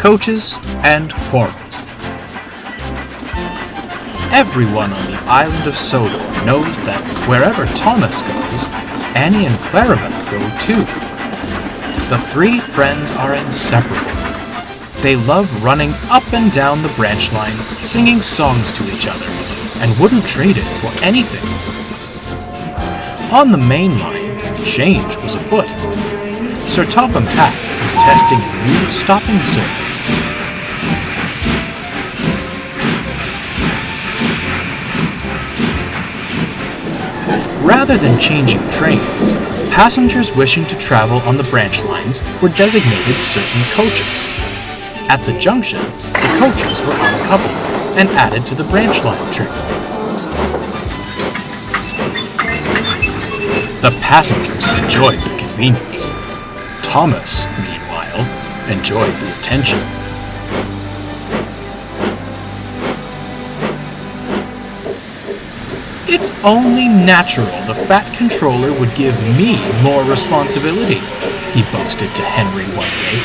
Coaches and Quarrels. Everyone on the island of Sodor knows that wherever Thomas goes, Annie and Clarabelle go too. The three friends are inseparable. They love running up and down the branch line, singing songs to each other, and wouldn't trade it for anything. On the main line, change was afoot. Sir Topham Hatt was testing a new stopping service. Rather than changing trains, passengers wishing to travel on the branch lines were designated certain coaches. At the junction, the coaches were uncoupled and added to the branch line trip. The passengers enjoyed the convenience. Thomas, meanwhile, enjoyed the attention. It's only natural the Fat Controller would give me more responsibility, he boasted to Henry one day.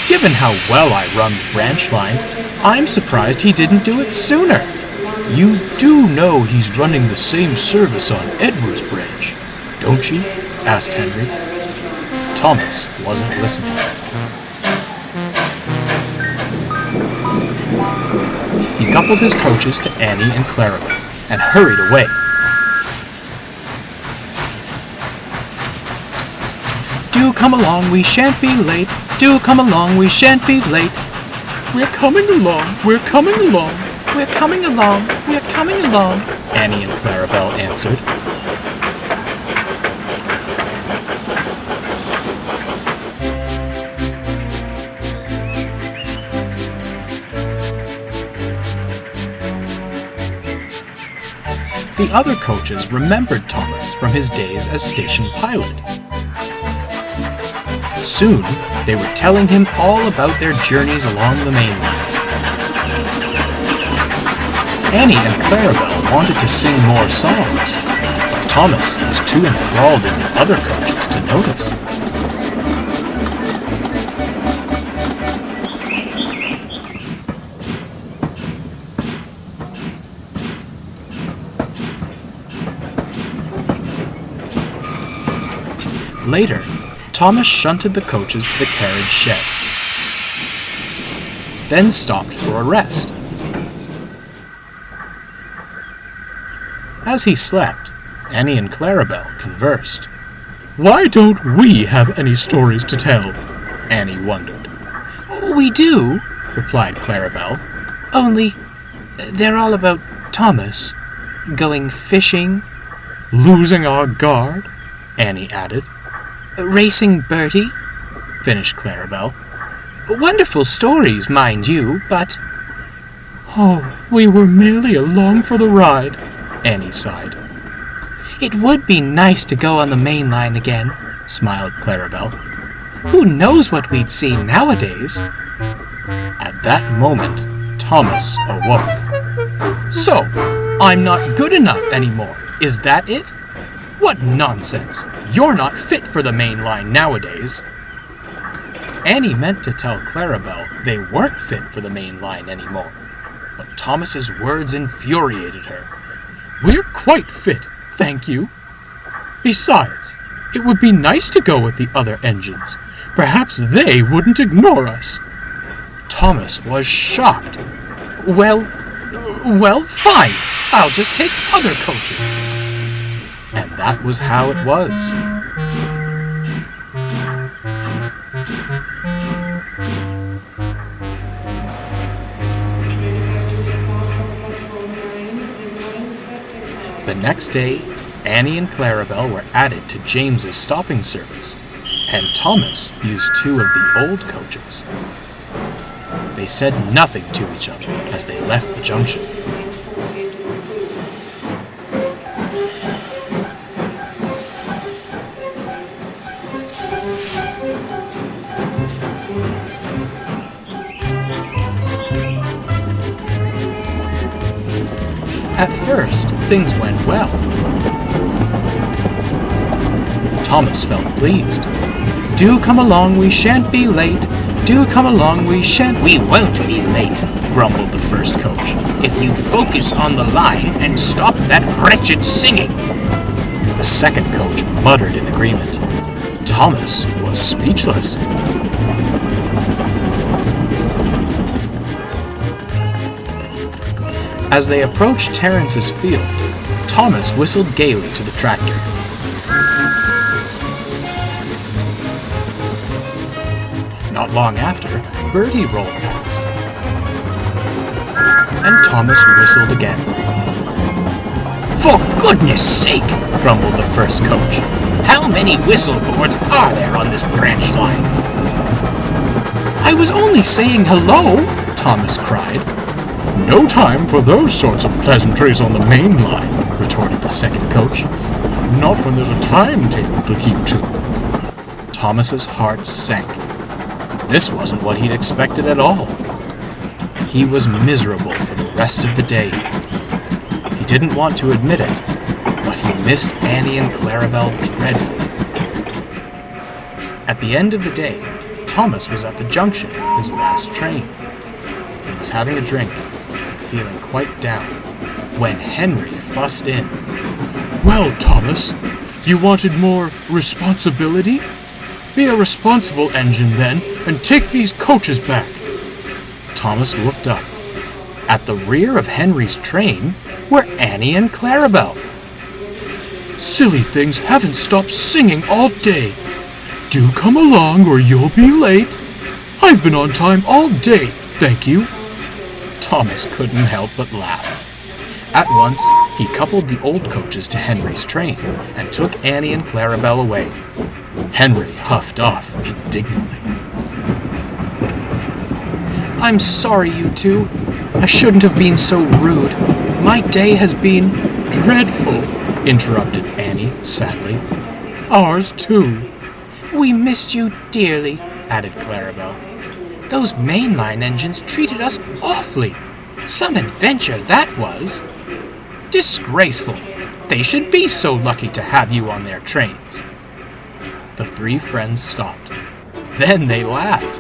Given how well I run the branch line, I'm surprised he didn't do it sooner. You do know he's running the same service on Edward's branch, don't you? Asked Henry. Thomas wasn't listening. He coupled his coaches to Annie and Clarabelle and hurried away. Do come along, we shan't be late. Do come along, we shan't be late. We're coming along, we're coming along. We're coming along, we're coming along, Annie and Clarabelle answered. The other coaches remembered Thomas from his days as station pilot. Soon, they were telling him all about their journeys along the main line. Annie and Clarabelle wanted to sing more songs, but Thomas was too enthralled in the other coaches to notice. Later, Thomas shunted the coaches to the carriage shed, then stopped for a rest. As he slept, Annie and Clarabelle conversed. Why don't we have any stories to tell? Annie wondered. We do, replied Clarabelle. Only, they're all about Thomas. Going fishing. Losing our guard, Annie added. Racing Bertie, finished Clarabelle. Wonderful stories, mind you, but... Oh, we were merely along for the ride, Annie sighed. It would be nice to go on the main line again, smiled Clarabelle. Who knows what we'd see nowadays? At that moment, Thomas awoke. So, I'm not good enough anymore, is that it? What nonsense! You're not fit for the main line nowadays. Annie meant to tell Clarabelle they weren't fit for the main line anymore, but Thomas's words infuriated her. We're quite fit, thank you. Besides, it would be nice to go with the other engines. Perhaps they wouldn't ignore us. Thomas was shocked. Well, fine. I'll just take other coaches. And that was how it was. The next day, Annie and Clarabelle were added to James's stopping service, and Thomas used two of the old coaches. They said nothing to each other as they left the junction. At first, things went well. Thomas felt pleased. Do come along, we shan't be late. Do come along, we won't be late, grumbled the first coach, if you focus on the line and stop that wretched singing. The second coach muttered in agreement. Thomas was speechless. As they approached Terrence's field, Thomas whistled gaily to the tractor. Not long after, Bertie rolled past, and Thomas whistled again. For goodness sake, grumbled the first coach. How many whistle boards are there on this branch line? I was only saying hello, Thomas cried. No time for those sorts of pleasantries on the main line, retorted the second coach. Not when there's a timetable to keep to. Thomas's heart sank. This wasn't what he'd expected at all. He was miserable for the rest of the day. He didn't want to admit it, but he missed Annie and Clarabelle dreadfully. At the end of the day, Thomas was at the junction with his last train. He was having a drink and feeling quite down when Henry fussed in. Well, Thomas, you wanted more responsibility? Be a responsible engine, then, and take these coaches back. Thomas looked up. At the rear of Henry's train were Annie and Clarabelle. Silly things haven't stopped singing all day. Do come along or you'll be late. I've been on time all day, thank you. Thomas couldn't help but laugh. At once, he coupled the old coaches to Henry's train and took Annie and Clarabelle away. Henry huffed off indignantly. I'm sorry, you two. I shouldn't have been so rude. My day has been dreadful, interrupted Annie sadly. Ours too. We missed you dearly, added Clarabelle. Those mainline engines treated us awfully. Some adventure that was. Disgraceful. They should be so lucky to have you on their trains. The three friends stopped. Then they laughed.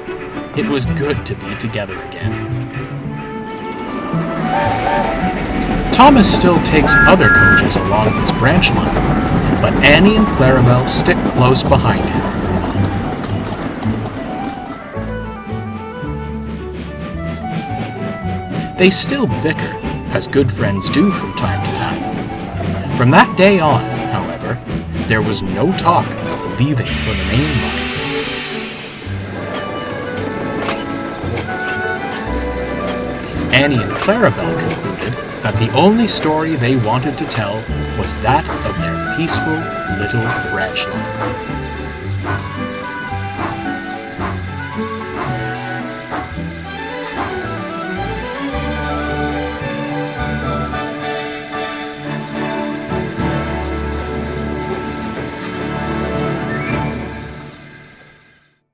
It was good to be together again. Thomas still takes other coaches along his branch line, but Annie and Clarabelle stick close behind him. They still bicker, as good friends do from time to time. From that day on, however, there was no talk of leaving for the main line. Annie and Clarabelle concluded that the only story they wanted to tell was that of their peaceful little branch line.